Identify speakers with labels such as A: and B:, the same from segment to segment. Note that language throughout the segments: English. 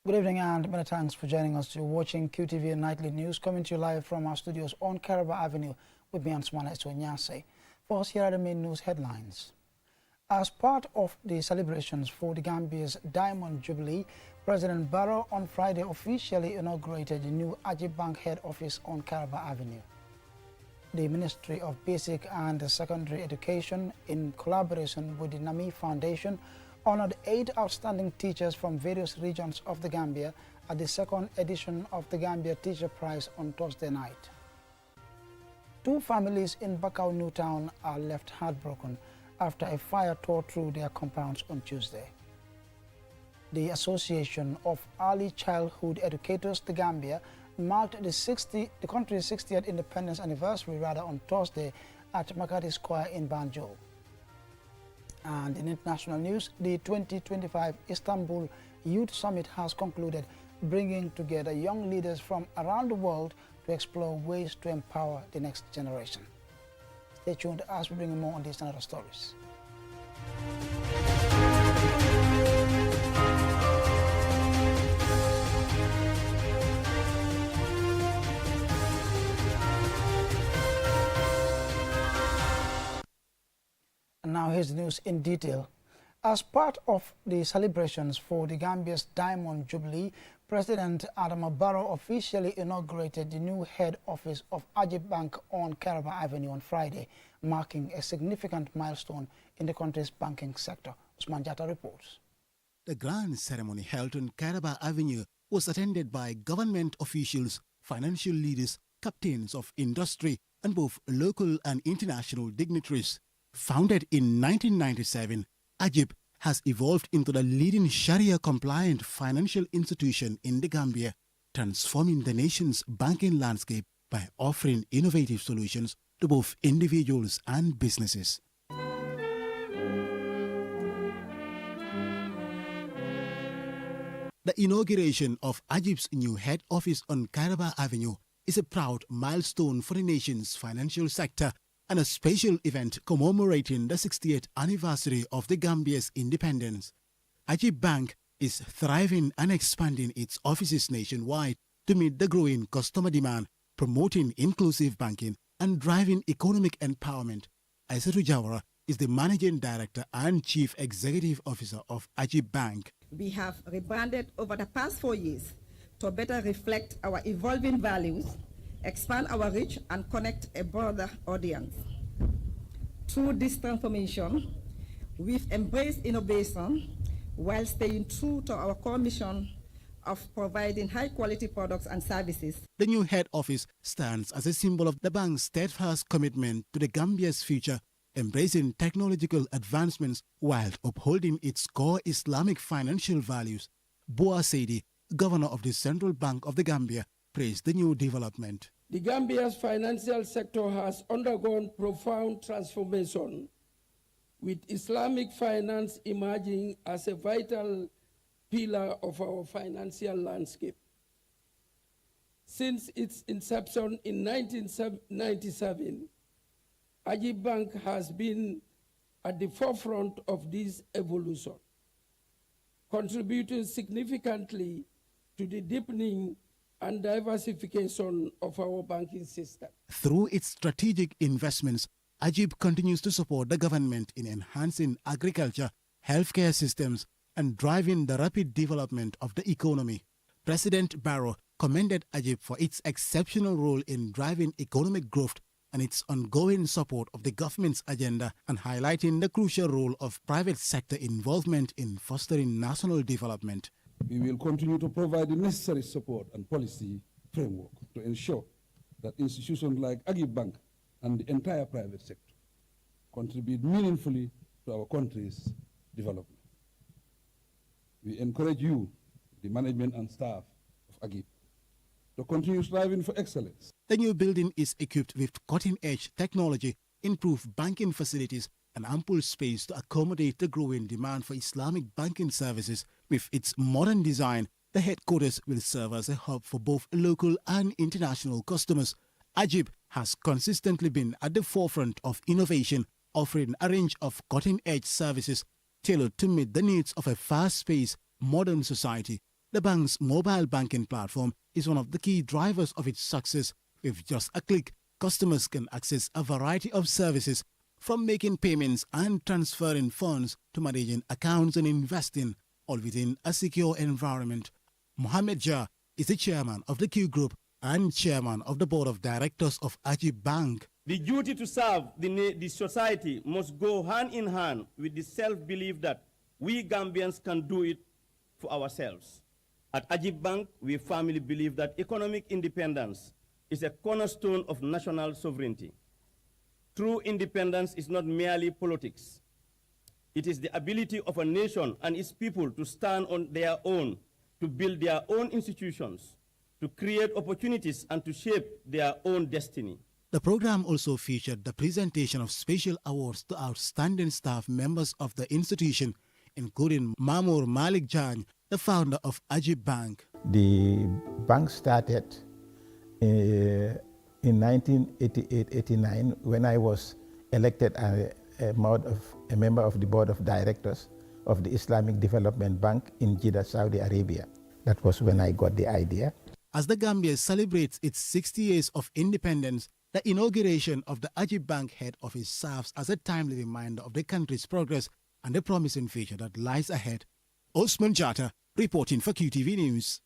A: Good evening and many thanks for joining us. You're watching QTV Nightly News, coming to you live from our studios on Caraba Avenue with me, Answana Eswanyase. First, here are the main news headlines. As part of the celebrations for the Gambia's Diamond Jubilee, President Barrow on Friday officially inaugurated the new AIB Bank head office on Caraba Avenue. The Ministry of Basic and Secondary Education, in collaboration with the NAMI Foundation, honored 8 outstanding teachers from various regions of the Gambia at the second edition of the Gambia Teacher Prize on Thursday night. 2 families in Baka, Newtown are left heartbroken after a fire tore through their compounds on Tuesday. The Association of Early Childhood Educators, the Gambia, marked the country's 60th independence anniversary on Thursday at Makati Square in Banjul. And in international news, the 2025 Istanbul Youth Summit has concluded, bringing together young leaders from around the world to explore ways to empower the next generation. Stay tuned as we bring you more on these and other stories. And now here's the news in detail. As part of the celebrations for the Gambia's Diamond Jubilee, President Adama Barrow officially inaugurated the new head office of AIB Bank on Caraba Avenue on Friday, marking a significant milestone in the country's banking sector. Usman Jatta reports.
B: The grand ceremony held on Caraba Avenue was attended by government officials, financial leaders, captains of industry, and both local and international dignitaries. Founded in 1997, AIB has evolved into the leading Sharia-compliant financial institution in the Gambia, transforming the nation's banking landscape by offering innovative solutions to both individuals and businesses. The inauguration of AIB's new head office on Caraba Avenue is a proud milestone for the nation's financial sector and a special event commemorating the 60th anniversary of the Gambia's independence. AIB Bank is thriving and expanding its offices nationwide to meet the growing customer demand, promoting inclusive banking and driving economic empowerment. Aissatou Jawara is the Managing Director and Chief Executive Officer of AIB Bank.
C: We have rebranded over the past 4 years to better reflect our evolving values, expand our reach, and connect a broader audience. Through this transformation, we've embraced innovation while staying true to our core mission of providing high-quality products and services.
B: The new head office stands as a symbol of the bank's steadfast commitment to the Gambia's future, embracing technological advancements while upholding its core Islamic financial values. Boa Seydi, Governor of the Central Bank of the Gambia, praised the new development.
D: The Gambia's financial sector has undergone profound transformation, with Islamic finance emerging as a vital pillar of our financial landscape. Since its inception in 1997, AIB Bank has been at the forefront of this evolution, contributing significantly to the deepening and diversification of our banking system.
B: Through its strategic investments, AIB continues to support the government in enhancing agriculture, healthcare systems, and driving the rapid development of the economy. President Barrow commended AIB for its exceptional role in driving economic growth and its ongoing support of the government's agenda, and highlighting the crucial role of private sector involvement in fostering national development.
E: We will continue to provide the necessary support and policy framework to ensure that institutions like AIB Bank and the entire private sector contribute meaningfully to our country's development. We encourage you, the management and staff of AIB, to continue striving for excellence.
B: The new building is equipped with cutting-edge technology, improved banking facilities, and ample space to accommodate the growing demand for Islamic banking services. With its modern design, the headquarters will serve as a hub for both local and international customers. AIB has consistently been at the forefront of innovation, offering a range of cutting-edge services tailored to meet the needs of a fast-paced, modern society. The bank's mobile banking platform is one of the key drivers of its success. With just a click, customers can access a variety of services, from making payments and transferring funds to managing accounts and investing, all within a secure environment. Mohammed Jah is the chairman of the Q Group and chairman of the board of directors of AIB Bank.
F: The duty to serve the society must go hand in hand with the self-belief that we Gambians can do it for ourselves. At AIB Bank, we firmly believe that economic independence is a cornerstone of national sovereignty. True independence is not merely politics. It is the ability of a nation and its people to stand on their own, to build their own institutions, to create opportunities and to shape their own destiny.
B: The program also featured the presentation of special awards to outstanding staff members of the institution, including Mamour Malik Jan, the founder of AIB Bank.
G: The bank started in 1988-89 when I was elected a member of the board of directors of the Islamic Development Bank in Jeddah, Saudi Arabia. That was when I got the idea.
B: As the Gambia celebrates its 60 years of independence, the inauguration of the AIB Bank head office serves as a timely reminder of the country's progress and the promising future that lies ahead. Osman Jata, reporting for QTV News.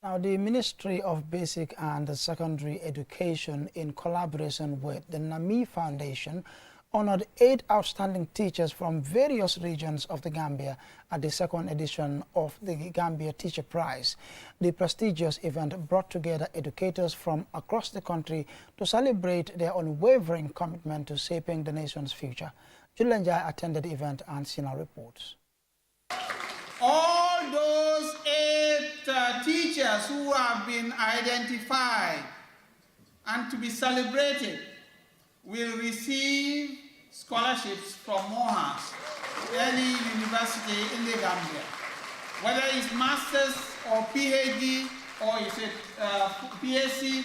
A: Now, the Ministry of Basic and Secondary Education, in collaboration with the NAMI Foundation, honored 8 outstanding teachers from various regions of the Gambia at the second edition of the Gambia Teacher Prize. The prestigious event brought together educators from across the country to celebrate their unwavering commitment to shaping the nation's future. Julian Jai attended the event and Sina reports.
H: All those 8 teachers who have been identified and to be celebrated will receive scholarships from MOHAS, any university in the Gambia, whether it's master's or PhD or is it PhD.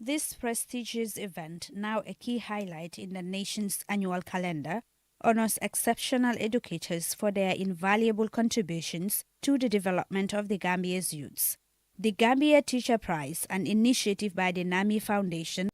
I: This prestigious event, now a key highlight in the nation's annual calendar, honors exceptional educators for their invaluable contributions to the development of the Gambia's youths. The Gambia Teacher Prize, an initiative by the NAMI Foundation,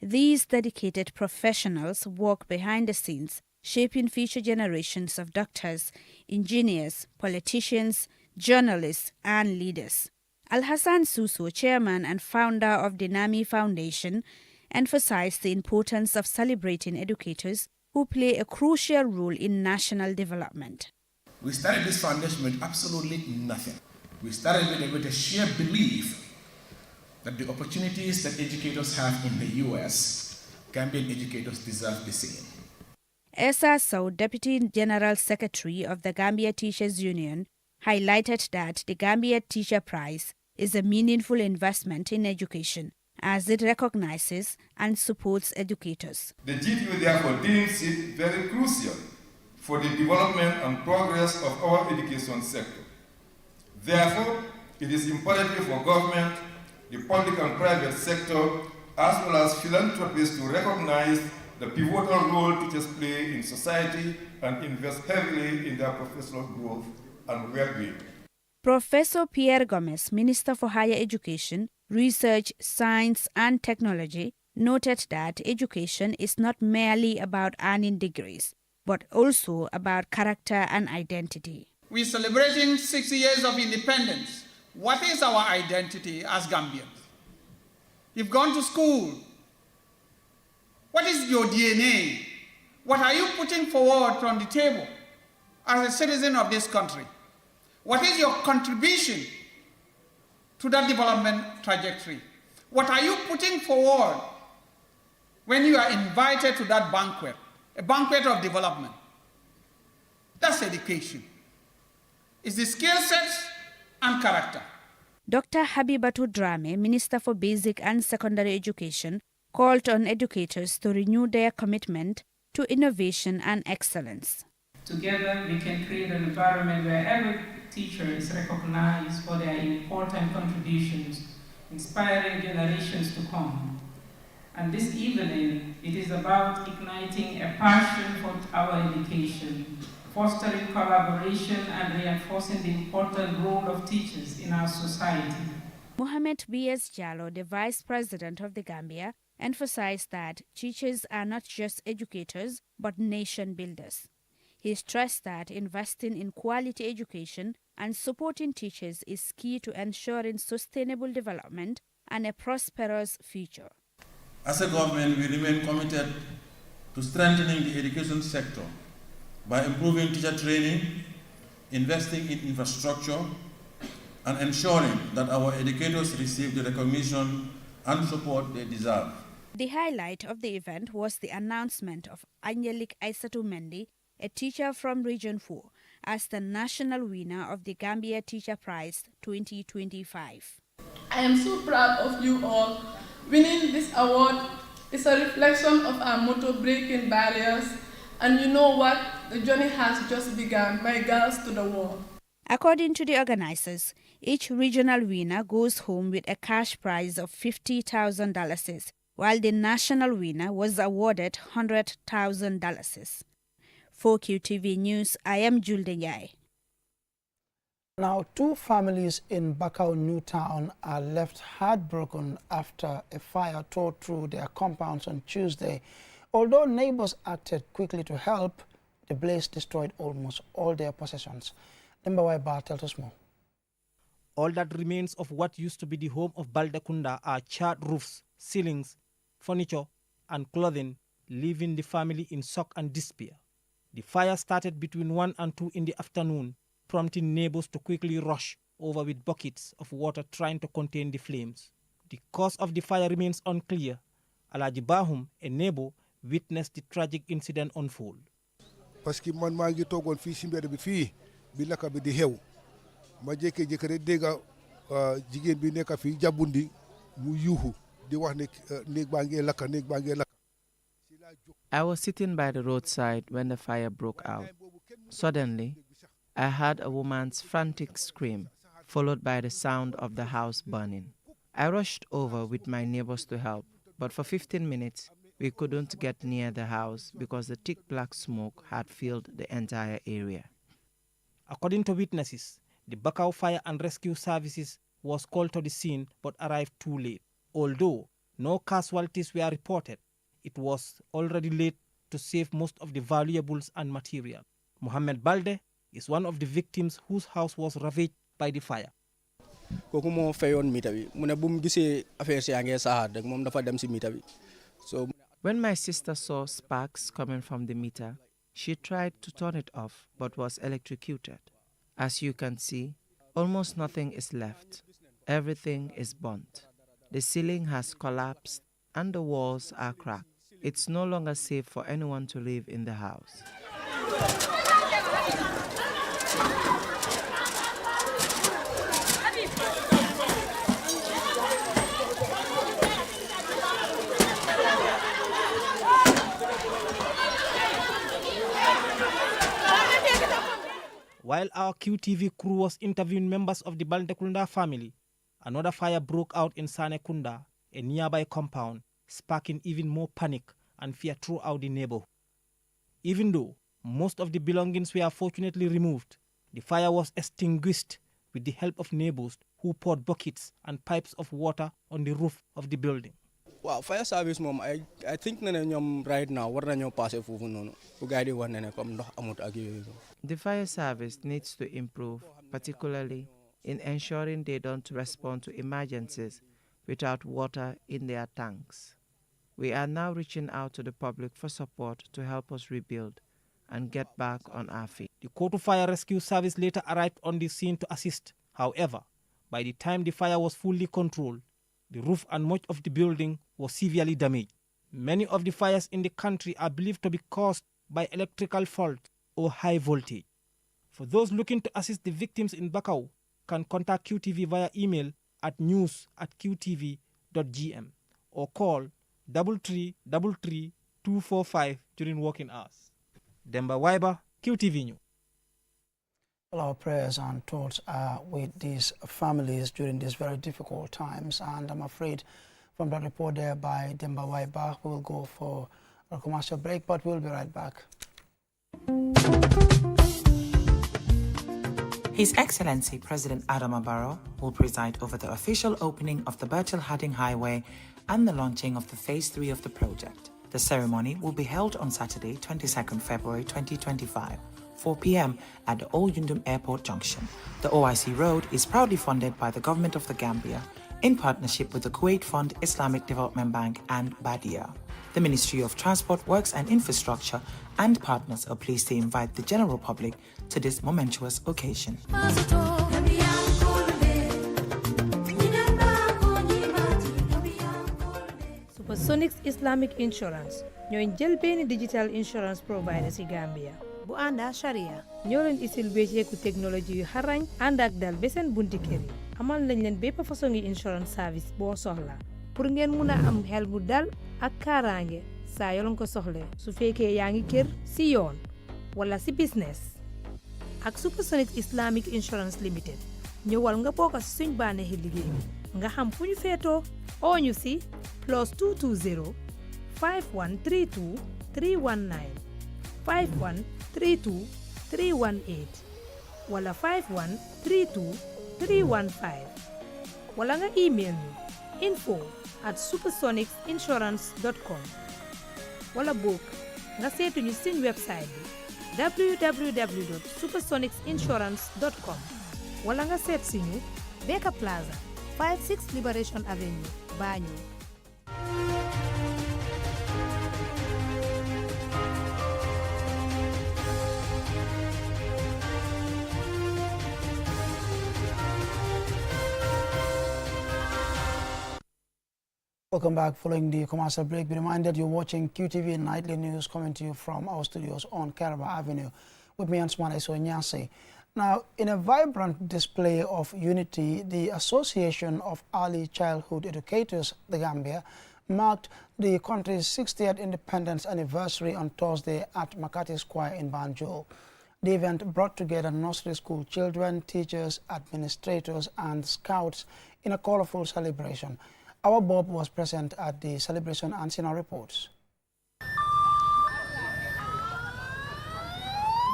I: these dedicated professionals work behind the scenes, shaping future generations of doctors, engineers, politicians, journalists, and leaders. Al-Hassan Suso, chairman and founder of the NAMI Foundation, emphasized the importance of celebrating educators who play a crucial role in national development.
J: We started this foundation with absolutely nothing. We started with a sheer belief that the opportunities that educators have in the US, Gambian educators deserve the same.
I: Esa Sow, Deputy General Secretary of the Gambia Teachers Union, highlighted that the Gambia Teacher Prize is a meaningful investment in education, as it recognizes and supports educators.
K: The GTU therefore deems it very crucial for the development and progress of our education sector. Therefore, it is imperative for government, the public and private sector, as well as philanthropists to recognize the pivotal role teachers play in society and invest heavily in their professional growth and well-being.
I: Professor Pierre Gomez, Minister for Higher Education, Research, Science and Technology, noted that education is not merely about earning degrees, but also about character and identity.
H: We're celebrating 60 years of independence. What is our identity as Gambians? You've gone to school. What is your DNA? What are you putting forward on the table as a citizen of this country? What is your contribution to that development trajectory? What are you putting forward when you are invited to that banquet, a banquet of development? That's education. It's the skill sets and character.
I: Dr. Habibatu Drame, Minister for Basic and Secondary Education, called on educators to renew their commitment to innovation and excellence.
L: Together, we can create an environment where every teacher is recognized for their important contributions, inspiring generations to come. And this evening, it is about igniting a passion for our education, fostering collaboration and reinforcing the important role of teachers in our society.
I: Mohamed B.S. Jallo, the Vice President of the Gambia, emphasized that teachers are not just educators but nation builders. He stressed that investing in quality education and supporting teachers is key to ensuring sustainable development and a prosperous future.
M: As a government, we remain committed to strengthening the education sector by improving teacher training, investing in infrastructure, and ensuring that our educators receive the recognition and support they deserve.
I: The highlight of the event was the announcement of Angelik Aissatou Mendy, a teacher from Region 4, as the national winner of the Gambia Teacher Prize 2025.
N: I am so proud of you all. Winning this award is a reflection of our motto, breaking barriers, and you know what? The journey has just begun. My girls to the wall.
I: According to the organizers, each regional winner goes home with a cash prize of $50,000, while the national winner was awarded $100,000. For QTV News, I am Julde Njai.
A: Now, two families in Baka, Newtown, are left heartbroken after a fire tore through their compounds on Tuesday. Although neighbors acted quickly to help, the blaze destroyed almost all their possessions. Mbawai Bar tells us more.
O: All that remains of what used to be the home of Baldekunda are charred roofs, ceilings, furniture, and clothing, leaving the family in shock and despair. The fire started between 1 and 2 in the afternoon, prompting neighbors to quickly rush over with buckets of water trying to contain the flames. The cause of the fire remains unclear. Alaji Bahum, a neighbor, witnessed the tragic incident unfold.
P: Parce que man maa ngi toogoon fii si mbedd bi fii bi lakka bi di xew ma jékki-jékki rek dégg jigéen bi nekk fii jàbbundi mu yuuxu di wax ne néeg baa ngee lakka néeg baa ngee lakka.
Q: I was sitting by the roadside when the fire broke out. Suddenly, I heard a woman's frantic scream, followed by the sound of the house burning. I rushed over with my neighbors to help, but for 15 minutes, we couldn't get near the house because the thick black smoke had filled the entire area.
O: According to witnesses, the Baka Fire and Rescue Services was called to the scene but arrived too late. Although no casualties were reported, it was already late to save most of the valuables and material. Mohamed Balde is one of the victims whose house was ravaged by the fire.
Q: When my sister saw sparks coming from the meter, she tried to turn it off but was electrocuted. As you can see, almost nothing is left. Everything is burnt. The ceiling has collapsed and the walls are cracked. It's no longer safe for anyone to live in the house.
O: While our QTV crew was interviewing members of the Baldekunda family, another fire broke out in Sanekunda, a nearby compound, sparking even more panic and fear throughout the neighborhood. Even though most of the belongings were fortunately removed, the fire was extinguished with the help of neighbors who poured buckets and pipes of water on the roof of the building.
R: Wow, fire service mom, I think right now
Q: The fire service needs to improve, particularly in ensuring they don't respond to emergencies without water in their tanks. We are now reaching out to the public for support to help us rebuild and get back on our feet.
O: The Kotu Fire Rescue Service later arrived on the scene to assist. However, by the time the fire was fully controlled, the roof and much of the building was severely damaged. Many of the fires in the country are believed to be caused by electrical fault or high voltage. For those looking to assist the victims in Bakau, can contact QTV via email at news@qtv.gm or call 3333 245 during working hours. Demba Waiba, QTV News.
A: Our prayers and thoughts are with these families during these very difficult times, and I'm afraid from that report there by Demba Waiba, we will go for a commercial break, but we'll be right back.
S: His Excellency President Adama Barrow will preside over the official opening of the Birchell-Harding Highway and the launching of the Phase 3 of the project. The ceremony will be held on Saturday, 22nd February 2025, 4 p.m. at the Old Yundum Airport Junction. The OIC road is proudly funded by the Government of the Gambia in partnership with the Kuwait Fund, Islamic Development Bank and Badia. The Ministry of Transport, Works and Infrastructure and partners are pleased to invite the general public to this momentous occasion.
T: Supersonics Islamic Insurance ñooy jël benn digital insurance provider ci Gambia bu ànd ak Sharia ñoo leen isil béceeku technology yu xarañ ànd ak dal ba seen bunti kër yi amal nañ leen bépp façon ngi insurance service boo soxla pour ngeen mun a am xel bu dal ak kaaraange saa yoo ko soxlee su fekkee yaa ngi kër si yoon wala si business ak Supersonics Islamic Insurance Limited ñëwal nga bokk ci suñ bànneexi liggéey nga xam fu ñu feetoo oo ñu si +220 5132 319 5132 318 wala 5132 315 wala nga email ñu info@supersonicsinsurance.com wala book nga seetu ñu suñ website bi www.supersonicsinsurance.com wala nga seet si ñu Baka Plaza 56 Liberation Avenue Banjul.
A: Welcome back. Following the commercial break, be reminded you're watching QTV Nightly News coming to you from our studios on Caraba Avenue with me, Ansmana Nyase. Now, in a vibrant display of unity, the Association of Early Childhood Educators, the Gambia, marked the country's 60th independence anniversary on Thursday at Makati Square in Banjul. The event brought together nursery school children, teachers, administrators, and scouts in a colorful celebration. Our Bob was present at the celebration and seen our reports.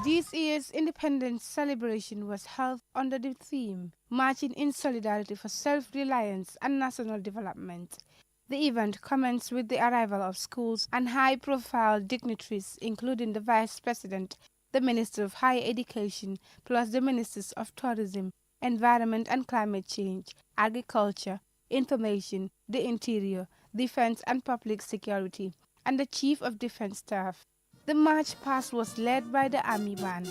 U: This year's independence celebration was held under the theme, Marching in Solidarity for Self-Reliance and National Development. The event commenced with the arrival of schools and high-profile dignitaries, including the Vice President, the Minister of Higher Education, plus the Ministers of Tourism, Environment and Climate Change, Agriculture, Information, the Interior, Defense and Public Security, and the Chief of Defense Staff. The march past was led by the Army Band,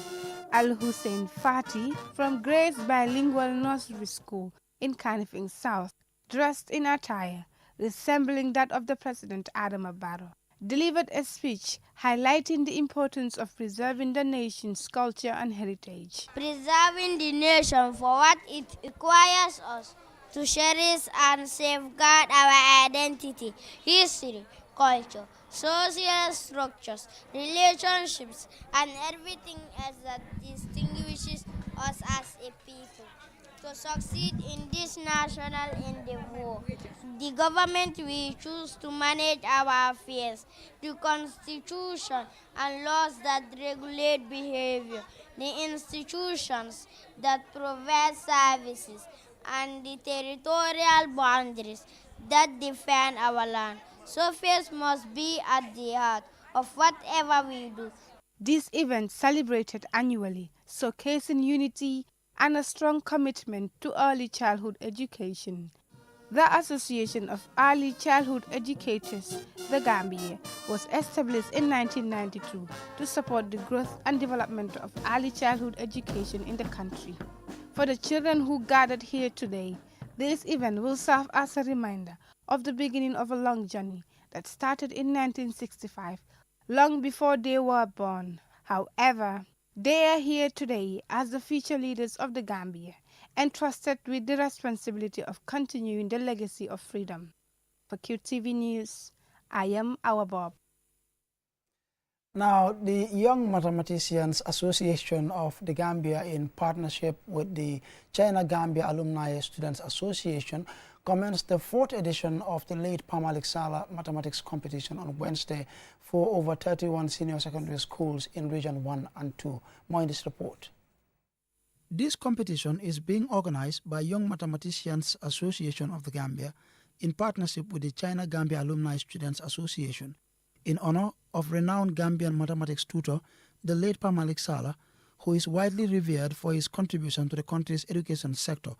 U: Al-Hussein Fati from Grace Bilingual Nursery School in Kanifing South, dressed in attire resembling that of the President Adama Barrow, delivered a speech highlighting the importance of preserving the nation's culture and heritage.
V: Preserving the nation for what it requires us to cherish and safeguard our identity, history, culture, social structures, relationships, and everything else that distinguishes us as a people. To succeed in this national endeavor, the government will choose to manage our affairs, the constitution and laws that regulate behavior, the institutions that provide services, and the territorial boundaries that defend our land. So faith must be at the heart of whatever we do.
U: This event, celebrated annually, showcasing unity and a strong commitment to early childhood education. The Association of Early Childhood Educators, the Gambia, was established in 1992 to support the growth and development of early childhood education in the country. For the children who gathered here today, this event will serve as a reminder of the beginning of a long journey that started in 1965, long before they were born. However, they are here today as the future leaders of the Gambia, entrusted with the responsibility of continuing the legacy of freedom. For QTV News, I am our Bob.
A: Now, the Young Mathematicians Association of the Gambia, in partnership with the China-Gambia Alumni Students Association, commenced the 4th edition of the late Pamalik Sala Mathematics Competition on Wednesday for over 31 senior secondary schools in Region 1 and 2. More in this report. This competition is being organized by Young Mathematicians Association of the Gambia in partnership with the China-Gambia Alumni Students Association in honor of renowned Gambian mathematics tutor, the late Pa Malik Sallah, who is widely revered for his contribution to the country's education sector,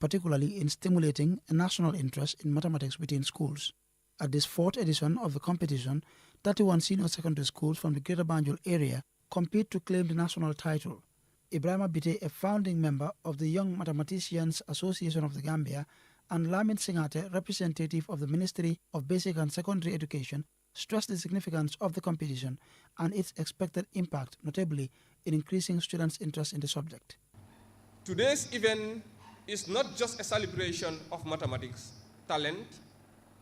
A: particularly in stimulating a national interest in mathematics within schools. At this fourth edition of the competition, 31 senior secondary schools from the Greater Banjul area compete to claim the national title. Ibrahima Bite, a founding member of the Young Mathematicians Association of the Gambia, and Lamin Singate, representative of the Ministry of Basic and Secondary Education, stressed the significance of the competition and its expected impact, notably in increasing students' interest in the subject.
C: Today's event is not just a celebration of mathematics, talent,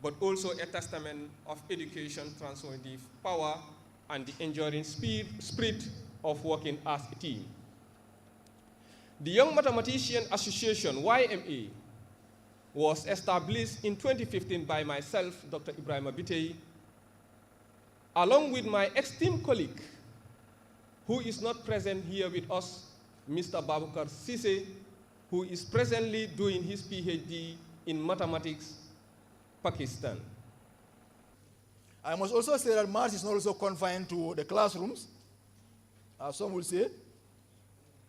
C: but also a testament of education transformative power and the enduring spirit of working as a team. The Young Mathematician Association, YMA, was established in 2015 by myself, Dr. Ibrahima Bitey, along with my esteemed colleague, who is not present here with us, Mr. Babukar Sise, who is presently doing his PhD in mathematics, Pakistan.
D: I must also say that maths is not also confined to the classrooms, as some will say.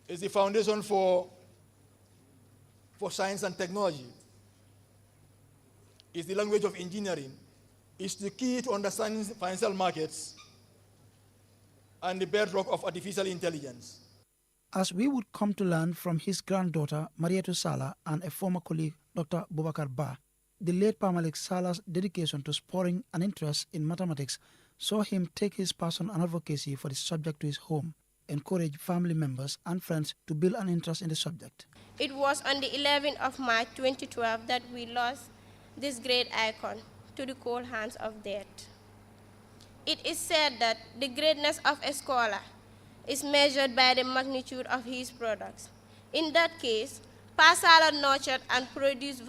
D: It's the foundation for science and technology. It's the language of engineering. It's the key to understanding financial markets and the bedrock of artificial intelligence.
A: As we would come to learn from his granddaughter, Mariatu Sallah, and a former colleague, Dr. Bubakar Ba, the late Pa Malik Salah's dedication to spurring an interest in mathematics saw him take his passion and advocacy for the subject to his home, encourage family members and friends to build an interest in the subject.
V: It was on the 11th of March 2012 that we lost this great icon to the cold hands of death. It is said that the greatness of a scholar is measured by the magnitude of his products. In that case, Pa Sallah nurtured and produced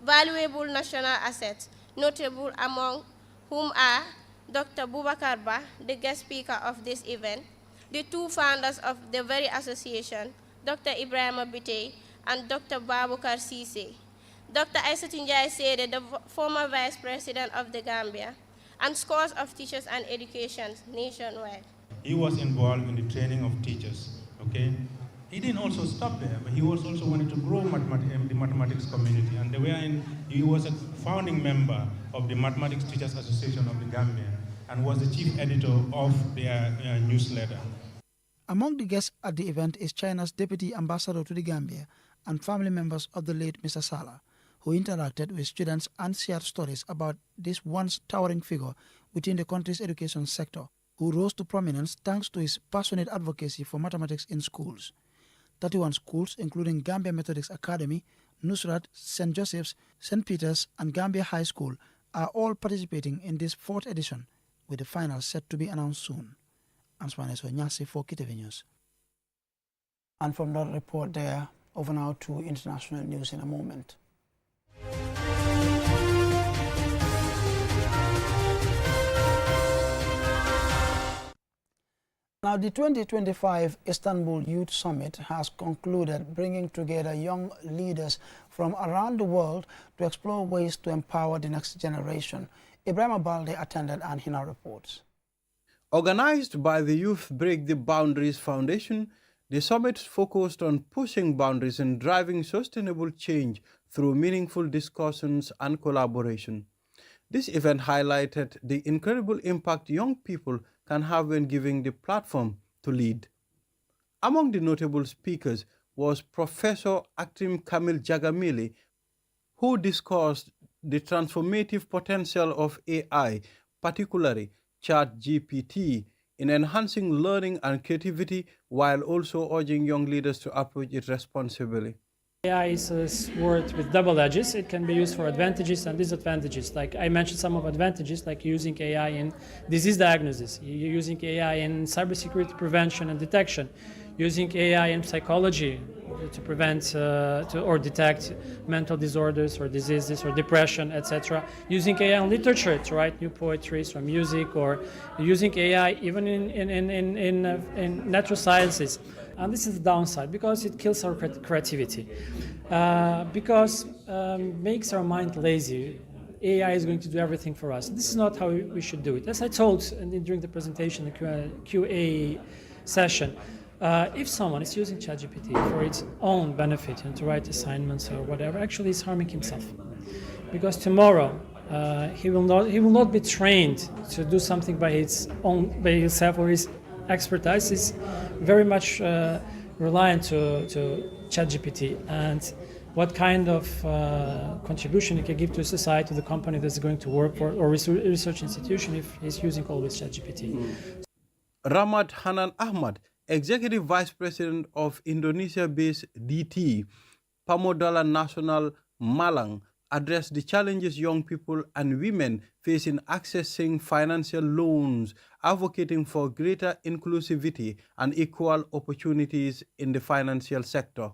V: valuable national assets, notable among whom are Dr. Bubakar Ba, the guest speaker of this event, the two founders of the very association, Dr. Ibrahima Bitey and Dr. Babukar Sise, Dr. Aissatou Njie Sede, the former vice president of the Gambia, and scores of teachers and education nationwide.
W: He was involved in the training of teachers, okay? He didn't also stop there, but he also wanted to grow the mathematics community, and he was a founding member of the Mathematics Teachers Association of the Gambia and was the chief editor of their newsletter.
A: Among the guests at the event is China's Deputy Ambassador to the Gambia and family members of the late Mr. Sallah, who interacted with students and shared stories about this once towering figure within the country's education sector, who rose to prominence thanks to his passionate advocacy for mathematics in schools. 31 schools, including Gambia Methodics Academy, Nusrat, St. Joseph's, St. Peter's, and Gambia High School, are all participating in this fourth edition, with the final set to be announced soon. Answane Nyasi for KTV News. And from that report there, over now to international news in a moment. Now, the 2025 Istanbul Youth Summit has concluded, bringing together young leaders from around the world to explore ways to empower the next generation. Ibrahim Balde attended and he now reports.
X: Organized by the Youth Break the Boundaries Foundation, the summit focused on pushing boundaries and driving sustainable change through meaningful discussions and collaboration. This event highlighted the incredible impact young people can have when giving the platform to lead. Among the notable speakers was Professor Aktim Kamil Jagamili, who discussed the transformative potential of AI, particularly ChatGPT, in enhancing learning and creativity, while also urging young leaders to approach it responsibly.
Y: AI is a sword with double edges. It can be used for advantages and disadvantages. Like I mentioned some of advantages, like using AI in disease diagnosis, using AI in cybersecurity prevention and detection, using AI in psychology to prevent or detect mental disorders or diseases or depression, etc. Using AI in literature to write new poetry or music, or using AI even in natural sciences, And this is the downside, because it kills our creativity, because makes our mind lazy. AI is going to do everything for us. This is not how we should do it. As I told during the presentation, the QA session, if someone is using ChatGPT for its own benefit and to write assignments or whatever, actually he's harming himself, because tomorrow he will not be trained to do something by himself, or his expertise is very much reliant to ChatGPT, and what kind of contribution he can give to society, to the company that's going to work for, or research institution, if he's using always ChatGPT.
X: Ramad Hanan Ahmad, Executive Vice President of Indonesia-based DT, Pamodala Nasional Malang, addressed the challenges young people and women face in accessing financial loans, advocating for greater inclusivity and equal opportunities in the financial sector.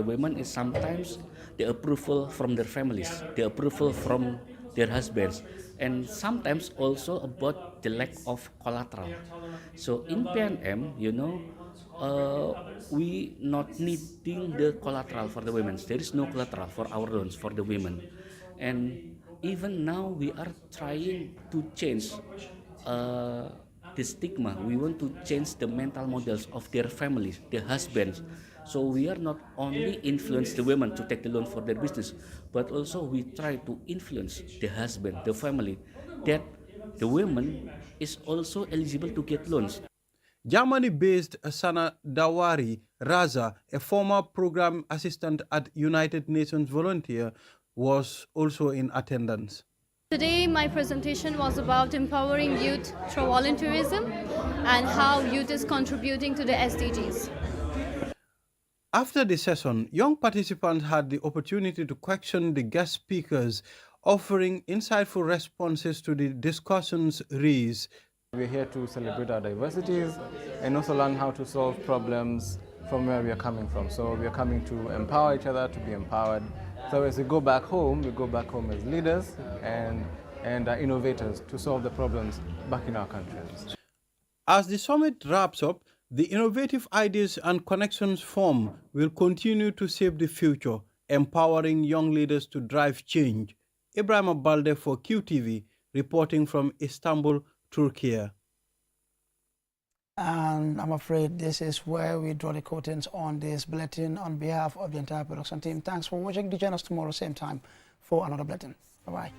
B: The women is sometimes the approval from their families, the approval from their husbands, and sometimes also about the lack of collateral. So in PNM, we not needing the collateral for the women. There is no collateral for our loans for the women. And even now we are trying to change the stigma. We want to change the mental models of their families, their husbands. So we are not only influence the women to take the loan for their business, but also we try to influence the husband, the family, that the women is also eligible to get loans.
X: Germany-based Sana Dawari Raza, a former program assistant at United Nations Volunteer, was also in attendance.
E: Today my presentation was about empowering youth through volunteerism and how youth is contributing to the SDGs.
X: After the session, young participants had the opportunity to question the guest speakers, offering insightful responses to the discussions raised.
F: We're here to celebrate our diversities and also learn how to solve problems from where we are coming from. So we are coming to empower each other to be empowered. So as we go back home as leaders and innovators to solve the problems back in our countries.
X: As the summit wraps up, the innovative ideas and connections formed will continue to shape the future, empowering young leaders to drive change. Ibrahim Balde for QTV, reporting from Istanbul, Turkey.
A: And I'm afraid this is where we draw the curtains on this bulletin. On behalf of the entire production team, thanks for watching. Do join us tomorrow, same time, for another bulletin. Bye-bye.